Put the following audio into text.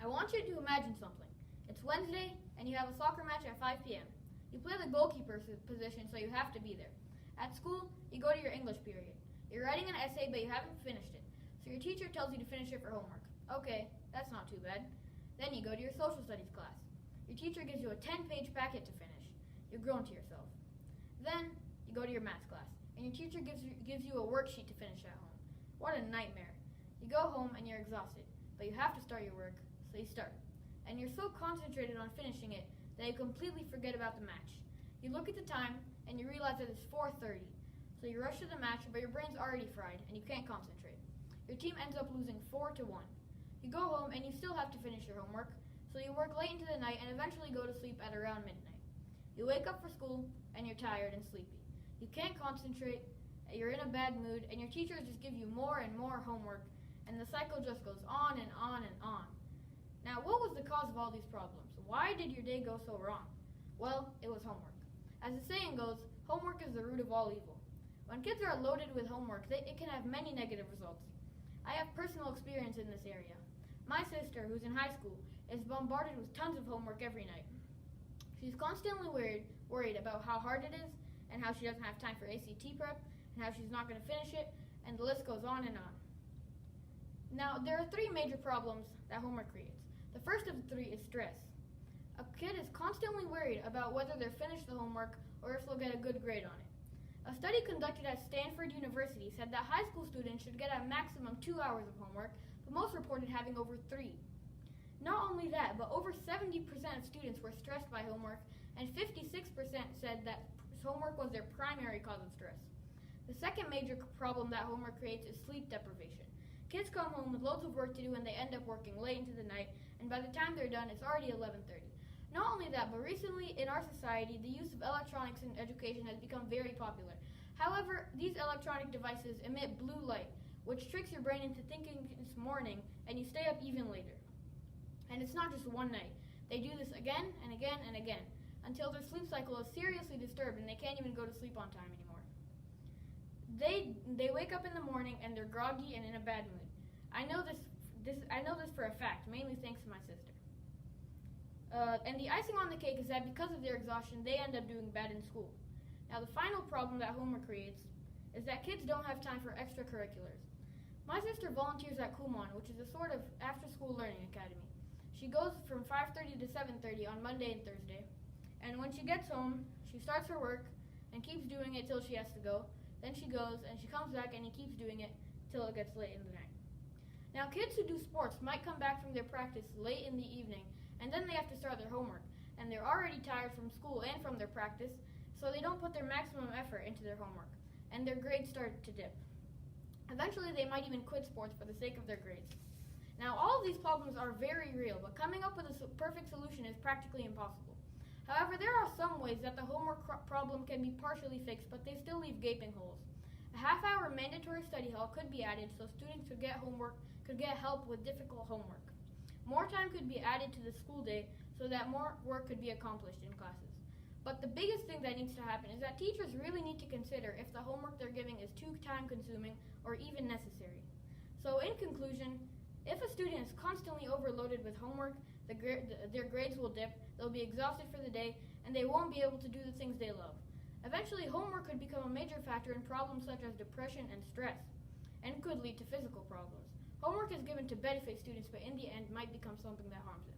I want you to imagine something. It's Wednesday, and you have a soccer match at 5 p.m. You play the goalkeeper position, so you have to be there. At school, you go to your English period. You're writing an essay, but you haven't finished it. So your teacher tells you to finish it for homework. Okay, that's not too bad. Then you go to your social studies class. Your teacher gives you a 10-page packet to finish. You groan to yourself. Then you go to your maths class, and your teacher gives you a worksheet to finish at home. What a nightmare. You go home and you're exhausted, but you have to start your work, so you start. And you're so concentrated on finishing it that you completely forget about the match. You look at the time, and you realize that it's 4:30. So you rush to the match, but your brain's already fried, and you can't concentrate. Your team ends up losing 4-1. You go home, and you still have to finish your homework, so you work late into the night and eventually go to sleep at around midnight. You wake up for school, and you're tired and sleepy. You can't concentrate, you're in a bad mood, and your teachers just give you more and more homework, and the cycle just goes on and on and on. Now, what was the cause of all these problems? Why did your day go so wrong? Well, it was homework. As the saying goes, homework is the root of all evil. When kids are loaded with homework, it can have many negative results. I have personal experience in this area. My sister, who's in high school, is bombarded with tons of homework every night. She's constantly worried about how hard it is, and how she doesn't have time for ACT prep, and how she's not going to finish it, and the list goes on and on. Now, there are three major problems that homework creates. The first of the three is stress. A kid is constantly worried about whether they'll finish the homework or if they'll get a good grade on it. A study conducted at Stanford University said that high school students should get a maximum 2 hours of homework, but most reported having over 3. Not only that, but over 70% of students were stressed by homework, and 56% said that homework was their primary cause of stress. The second major problem that homework creates is sleep deprivation. Kids come home with loads of work to do and they end up working late into the night, and by the time they're done, it's already 11:30. Not only that, but recently in our society, the use of electronics in education has become very popular. However, these electronic devices emit blue light, which tricks your brain into thinking it's morning, and you stay up even later. And it's not just one night. They do this again and again and again, until their sleep cycle is seriously disturbed and they can't even go to sleep on time anymore. They wake up in the morning and they're groggy and in a bad mood. I know this for a fact, mainly thanks to my sister. And the icing on the cake is that because of their exhaustion, they end up doing bad in school. Now, the final problem that homework creates is that kids don't have time for extracurriculars. My sister volunteers at Kumon, which is a sort of after-school learning academy. She goes from 5:30 to 7:30 on Monday and Thursday, and when she gets home, she starts her work and keeps doing it till she has to go. Then she goes and she comes back and he keeps doing it till it gets late in the night. Now, kids who do sports might come back from their practice late in the evening, and then they have to start their homework, and they're already tired from school and from their practice, so they don't put their maximum effort into their homework, and their grades start to dip. Eventually, they might even quit sports for the sake of their grades. Now, all of these problems are very real, but coming up with a perfect solution is practically impossible. However, there are some ways that the homework problem can be partially fixed, but they still leave gaping holes. A half-hour mandatory study hall could be added so students could get help with difficult homework. More time could be added to the school day so that more work could be accomplished in classes. But the biggest thing that needs to happen is that teachers really need to consider if the homework they're giving is too time-consuming or even necessary. So in conclusion, if a student is constantly overloaded with homework, their grades will dip, they'll be exhausted for the day, and they won't be able to do the things they love. Eventually, homework could become a major factor in problems such as depression and stress, and could lead to physical problems. Homework is given to benefit students, but in the end might become something that harms them.